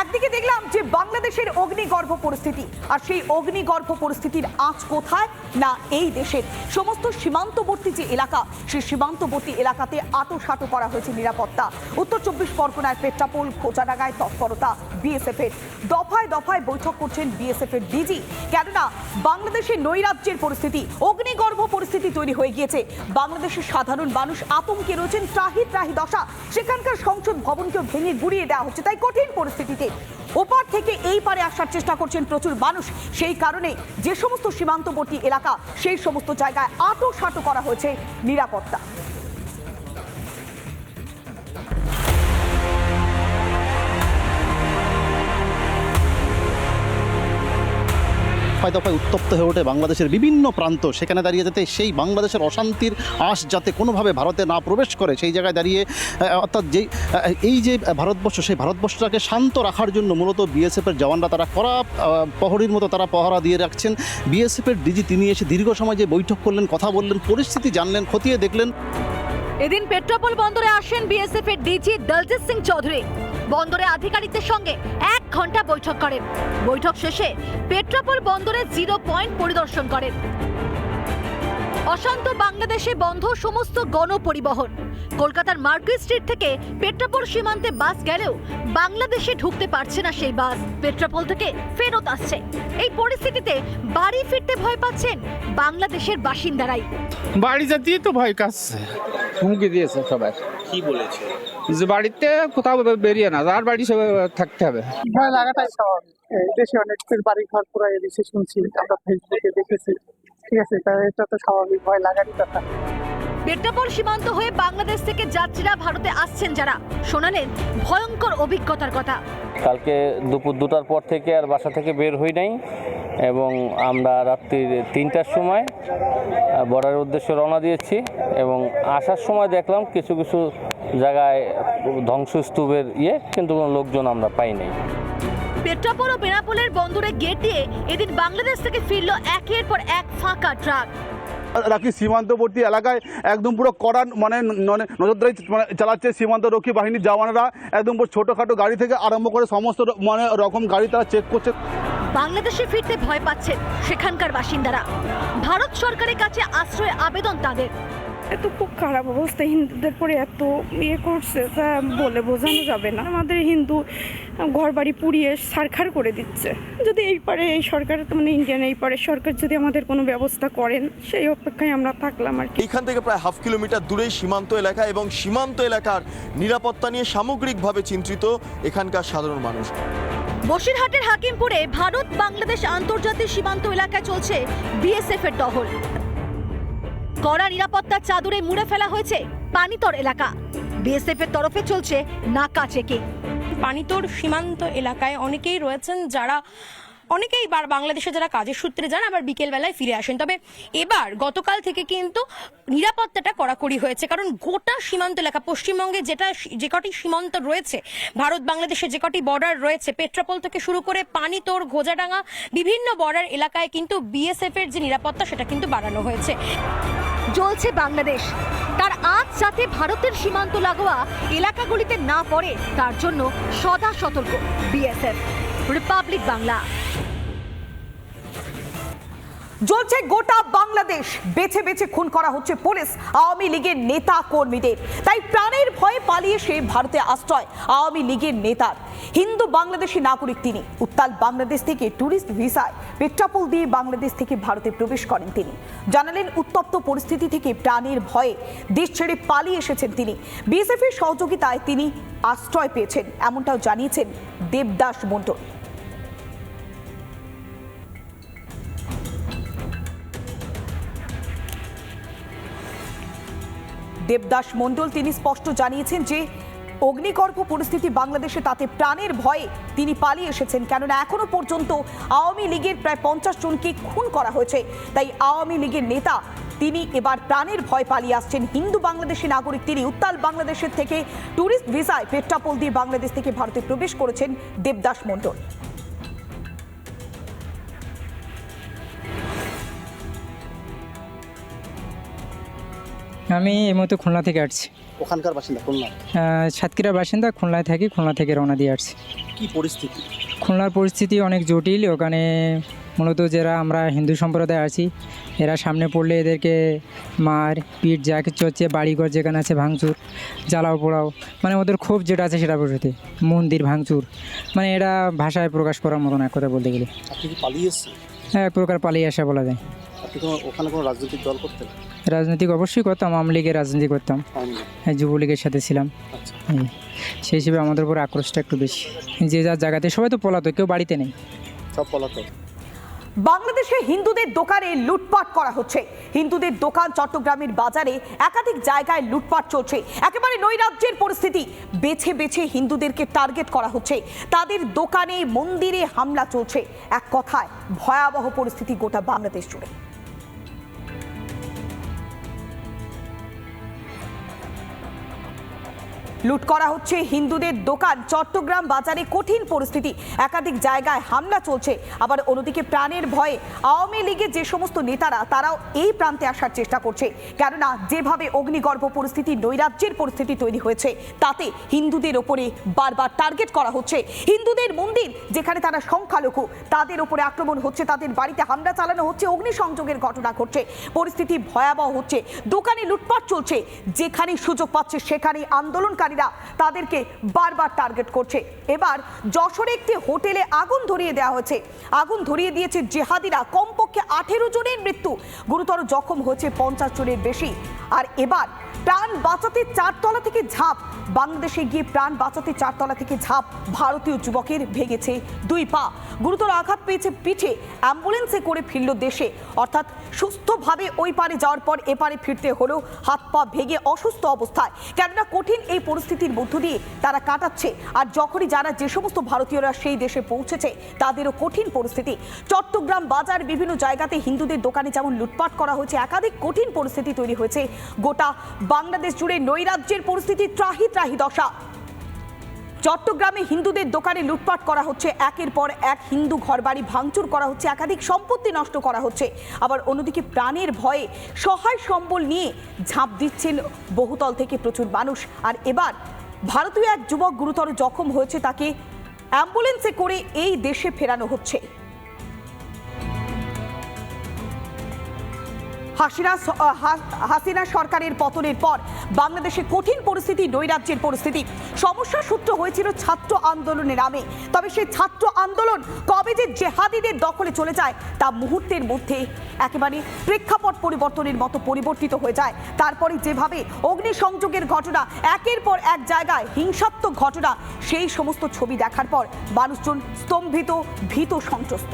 একদিকে দেখলাম যে বাংলাদেশের অগ্নিগর্ভ পরিস্থিতি, আর সেই অগ্নিগর্ভ পরিস্থিতির আঁচ কোথায় না এই দেশের সমস্ত সীমান্তবর্তী যে এলাকা, সেই সীমান্তবর্তী এলাকাতে আঁটোসাঁটো করা হয়েছে নিরাপত্তা। উত্তর 24 পরগনায় পেট্রাপোল খোঁচাডাঙ্গায় তৎপরতা বিএসএফ এর। দফায় দফায় বৈঠক করছেন বিএসএফ এর ডিজি, কেননা বাংলাদেশের নৈরাজ্যের পরিস্থিতি, অগ্নিগর্ভ পরিস্থিতি তৈরি হয়ে গিয়েছে। বাংলাদেশের সাধারণ মানুষ আতঙ্কে রয়েছেন, ত্রাহি ত্রাহি দশা। সেখানকার সংসদ ভবনকেও ভেঙে গুড়িয়ে দেওয়া হচ্ছে। তাই কঠিন পরিস্থিতিতে ওপার থেকে এই পারে আসার চেষ্টা করছেন প্রচুর মানুষ। সেই কারণে যে সমস্ত সীমান্তবর্তী এলাকা, সেই সমস্ত জায়গায় আঁটোসাঁটো করা হয়েছে নিরাপত্তা। দফায় দফায় উত্তপ্ত হয়ে ওঠে বাংলাদেশের বিভিন্ন প্রান্ত। সেখানে দাঁড়িয়ে যাতে সেই বাংলাদেশের অশান্তির আঁশ যাতে কোনোভাবে ভারতে না প্রবেশ করে, সেই জায়গায় দাঁড়িয়ে অর্থাৎ এই যে ভারতবর্ষ, সেই ভারতবর্ষটাকে শান্ত রাখার জন্য মূলত বিএসএফের জওয়ানরা তারা কড়া প্রহরীর মতো তারা পহরা দিয়ে রাখছেন। বিএসএফের ডিজি তিনি এসে দীর্ঘ সময় যে বৈঠক করলেন, কথা বললেন, পরিস্থিতি জানলেন, খতিয়ে দেখলেন। এদিন পেট্রাপোল বন্দরে আসেন বিএসএফ এর ডিজি দলজিৎ সিং চৌধুরী। বন্দরে আধিকারিকদের সঙ্গে 1 ঘন্টা বৈঠক করেন। বৈঠক শেষে পেট্রাপোল বন্দরে 0 পয়েন্ট পরিদর্শন করেন। অশান্ত বাংলাদেশে বন্ধ সমস্ত গণপরিবহন। কলকাতার মার্কেট স্ট্রিট থেকে পেট্রাপোল সীমান্তে বাস গেলেও বাংলাদেশে ঢুকতে পারছে না সেই বাস। পেট্রাপোল থেকে ফেরত আসছে। এই পরিস্থিতিতে বাড়ি ফিরতে ভয় পাচ্ছেন বাংলাদেশের বাসিন্দারাই। বাড়ি যেতেই তো ভয় কাটছে, হুমকি দিয়েছে সবাই। কি বলেছে? যে বাড়িতে কোথাও বেরিয়ে না, যার বাড়ি সবাই থাকতে হবে। ভয় লাগাটাই স্বাভাবিক। এই দেশে অনেকের বাড়ি ঘর পুরো এদিকে শুনছি, আমরা ফেসবুকে দেখেছি। ঠিক আছে, এটা তো স্বাভাবিক, ভয় লাগারই কথা। পেট্রাপোল সীমান্ত হয়ে বাংলাদেশ থেকে যাত্রীরা ভারতে আসছেন যারা, শোনালেন ভয়ঙ্কর অভিজ্ঞতার কথা। কালকে দুপুর 2টার পর থেকে আর বাসা থেকে বের হই নাই, এবং আমরা রাত্রি 3টার সময় বর্ডারের উদ্দেশ্যে রওনা দিয়েছি। এবং আসার সময় দেখলাম কিছু কিছু জায়গায় ধ্বংসস্তূপের কিন্তু কোনো লোকজন আমরা পাই নাই। পেট্রাপোল ও বেনাপোলের বন্দরে গেট দিয়ে এদিন বাংলাদেশ থেকে ফিরল একের পর এক ফাঁকা ট্রাক। রাখি সীমান্তবর্তী এলাকায় একদম পুরো কড়া নজরদারি চালাচ্ছে সীমান্তরক্ষী বাহিনীর জওয়ানরা। একদম ছোটখাটো গাড়ি থেকে আরম্ভ করে সমস্ত রকম গাড়ি তারা চেক করছে। বাংলাদেশে ফিরতে ভয় পাচ্ছেন সেখানকার বাসিন্দারা। ভারত সরকারের কাছে আশ্রয় আবেদন তাদের। এত খুব খারাপ অবস্থা, হিন্দুদের পরে এত করছে তা বলে বোঝানো যাবে না। আমাদের হিন্দু ঘর বাড়ি পুড়িয়ে ছারখার করে দিচ্ছে। যদি এই পারে এই সরকার, মানে ইন্ডিয়ান এই পারে সরকার যদি আমাদের কোনো ব্যবস্থা করেন, সেই অপেক্ষায় আমরা থাকলাম আর কি। এইখান থেকে প্রায় 1/2 কিলোমিটার দূরেই সীমান্ত এলাকা, এবং সীমান্ত এলাকার নিরাপত্তা নিয়ে সামগ্রিকভাবে চিন্তিত এখানকার সাধারণ মানুষ। বসিরহাটের হাকিমপুরে ভারত বাংলাদেশ আন্তর্জাতিক সীমান্ত এলাকায় চলছে বিএসএফ এর টহল। কড়া নিরাপত্তার চাদরে মুড়ে ফেলা হয়েছে পানিতর এলাকা। বিএসএফ এর তরফে চলছে নাকা চেকিং। পানিতর সীমান্ত এলাকায় অনেকেই রয়েছেন যারা অনেকেই বাংলাদেশে যারা কাজের সূত্রে যান, আবার বিকেল বেলায় ফিরে আসেন। তবে এবার গতকাল থেকে কিন্তু নিরাপত্তাটা কড়াকড়ি হয়েছে, কারণ গোটা সীমান্ত এলাকা, পশ্চিমবঙ্গে যে কটি সীমান্ত রয়েছে, ভারত বাংলাদেশের যে কটি বর্ডার রয়েছে, পেট্রাপোল থেকে শুরু করে পানিতোর, ঘোজাডাঙ্গা, বিভিন্ন বর্ডার এলাকায় কিন্তু বিএসএফ এর যে নিরাপত্তা সেটা কিন্তু বাড়ানো হয়েছে। জ্বলছে বাংলাদেশ, তার আজ যাতে ভারতের সীমান্ত লাগোয়া এলাকাগুলিতে না পড়ে তার জন্য সদা সতর্ক বিএসএফ। রিপাবলিক বাংলা। জ্বলছে গোটা বাংলাদেশ, বেছে বেছে খুন করা হচ্ছে পুলিশ, আওয়ামী লীগের নেতা কর্মীদের। তাই প্রাণের ভয়ে পালিয়ে সে ভারতে আশ্রয় আওয়ামী লীগের নেতার। হিন্দু বাংলাদেশি নাগরিক তিনি। উত্তাল বাংলাদেশ থেকে ট্যুরিস্ট ভিসায় পেট্রাপোল দিয়ে বাংলাদেশ থেকে ভারতে প্রবেশ করেন তিনি। জানালেন উত্তপ্ত পরিস্থিতি থেকে প্রাণের ভয়ে দেশ ছেড়ে পালিয়ে এসেছেন তিনি। বিএসএফ এর সহযোগিতায় তিনি আশ্রয় পেয়েছেন, এমনটাও জানিয়েছেন দেবদাস মণ্ডল। দেবদাস মণ্ডল তিনি স্পষ্ট জানিয়েছেন যে অগ্নিগর্ভ পরিস্থিতি বাংলাদেশে, তাতে প্রাণের ভয়ে তিনি পালিয়ে এসেছেন, কেননা এখনো পর্যন্ত আওয়ামী লীগের প্রায় 50 জনকে খুন করা হয়েছে। তাই আওয়ামী লীগের নেতা তিনি এবার প্রাণের ভয় পালিয়ে আসছেন। হিন্দু বাংলাদেশি নাগরিক তিনি। উত্তাল বাংলাদেশের থেকে ট্যুরিস্ট ভিসায় পেট্রাপোল দিয়ে বাংলাদেশ থেকে ভারতে প্রবেশ করেছেন দেবদাস মণ্ডল। আমি এই মুহূর্তে খুলনা থেকে আসছি। ওখানকার বাসিন্দা খুলনা, সাতক্ষীরা বাসিন্দা, খুলনায় থাকি, খুলনা থেকে রওনা দিয়ে আসছি। কি পরিস্থিতি? খুলনার পরিস্থিতি অনেক জটিল। ওখানে মূলত যারা আমরা হিন্দু সম্প্রদায় আছি, এরা সামনে পড়লে এদেরকে মার পিট যা কিছু হচ্ছে, বাড়িঘর যেখানে আছে ভাঙচুর, জ্বালাও পোড়াও, মানে ওদের ক্ষোভ যেটা আছে সেটা বোঝাতে, মন্দির ভাঙচুর, মানে এটা ভাষায় প্রকাশ করার মতন এক কথা বলতে গেলে। আপনি কি পালিয়ে এসেছেন? হ্যাঁ, এক প্রকার পালিয়ে আসা বলা যায়। আপনি ওখানে কোনো রাজনৈতিক দল করতেন? রাজনৈতিক অবশ্যই করতাম, আওয়ামী লীগের রাজনীতি করতাম, হ্যাঁ, যুবলীগের সাথে ছিলাম। সেই হিসেবে আমাদের উপর আক্রোশটা একটু বেশি। যে যার জায়গাতে সবাই তো পলাতক, কেউ বাড়িতে নেই, সব পলাতক। বাংলাদেশে হিন্দুদের দোকানে লুটপাট করা হচ্ছে। হিন্দুদের দোকান চট্টগ্রামের বাজারে একাধিক জায়গায় লুটপাট চলছে। একেবারে নৈরাজ্যের পরিস্থিতি। বেছে বেছে হিন্দুদেরকে টার্গেট করা হচ্ছে, তাদের দোকানে মন্দিরে হামলা চলছে। এক কথায় ভয়াবহ পরিস্থিতি গোটা বাংলাদেশ জুড়ে। লুট করা হচ্ছে হিন্দুদের দোকান চট্টগ্রাম বাজারে, কঠিন পরিস্থিতি, একাধিক জায়গায় হামলা চলছে। আবার অন্যদিকে প্রাণের ভয়ে আওয়ামী লীগের যে সমস্ত নেতারা তারাও এই প্রান্তে আসার চেষ্টা করছে, কেননা যেভাবে অগ্নিগর্ভ পরিস্থিতি, নৈরাজ্যের পরিস্থিতি তৈরি হয়েছে, তাতে হিন্দুদের ওপরে বারবার টার্গেট করা হচ্ছে। হিন্দুদের মন্দির যেখানে তারা সংখ্যালঘু, তাদের ওপরে আক্রমণ হচ্ছে, তাদের বাড়িতে হামলা চালানো হচ্ছে, অগ্নিসংযোগের ঘটনা ঘটছে, পরিস্থিতি ভয়াবহ হচ্ছে। দোকানে লুটপাট চলছে, যেখানে সুযোগ পাচ্ছে সেখানে আন্দোলনকারী তাদেরকে বারবার টার্গেট করছে। এবার যশোরে একটি হোটেলে আগুন ধরিয়ে দেওয়া হয়েছে। আগুন ধরিয়ে দিয়েছে জেহাদিরা। কমপক্ষে 18 জনের মৃত্যু, গুরুতর জখম হয়েছে 50 জনের বেশি। আর এবার প্রাণ বাঁচাতে 4 তলা থেকে ঝাঁপ। বাংলাদেশে গিয়ে প্রাণ বাঁচাতে 4 তলা থেকে ঝাঁপ। ভারতীয় যুবকের ভেঙেছে 2 পা, গুরুতর আঘাত পেয়েছে পিঠে। অ্যাম্বুলেন্সে করে ফিরল দেশে, অর্থাৎ সুস্থভাবে ওই পারে যাওয়ার পর এপারে ফিরতে হলো হাত পা ভেঙে অসুস্থ অবস্থায়। কেননা কঠিন এই পরিস্থিতির মধ্য দিয়ে তারা কাটাচ্ছে। আর যখনই যারা যে সমস্ত ভারতীয়রা সেই দেশে পৌঁছেছে তাদেরও কঠিন পরিস্থিতি। চট্টগ্রাম বাজার বিভিন্ন জায়গাতে হিন্দুদের দোকানে যেমন লুটপাট করা হয়েছে, একাধিক কঠিন পরিস্থিতি তৈরি হয়েছে। গোটা বাংলাদেশ জুড়ে নৈরাজ্যের পরিস্থিতি, ত্রাহি ত্রাহি দশা। চট্টগ্রামে হিন্দুদের দোকানে লুটপাট করা হচ্ছে, একের পর এক হিন্দু ঘরবাড়ি ভাঙচুর করা হচ্ছে, একাধিক সম্পত্তি নষ্ট করা হচ্ছে। আবার অন্যদিকে প্রাণের ভয়ে সহায় সম্বল নিয়ে ঝাঁপ দিচ্ছেন বহুতল থেকে প্রচুর মানুষ। আর এবার ভারতীয় এক যুবক গুরুতর জখম হয়েছে, তাকে অ্যাম্বুলেন্সে করে এই দেশে ফেরানো হচ্ছে। হাসিনা সরকারের পতনের পর বাংলাদেশে কঠিন পরিস্থিতি, নৈরাজ্যের পরিস্থিতি। সমস্যার সূত্র হয়েছিল ছাত্র আন্দোলনের নামে। তবে সেই ছাত্র আন্দোলন কবে যে জেহাদিদের দখলে চলে যায় তা মুহূর্তের মধ্যে একেবারে প্রেক্ষাপট পরিবর্তনের মতো পরিবর্তিত হয়ে যায়। তারপরে যেভাবে অগ্নিসংযোগের ঘটনা, একের পর এক জায়গায় হিংসাত্মক ঘটনা, সেই সমস্ত ছবি দেখার পর মানুষজন স্তম্ভিত, ভীত, সন্ত্রস্ত।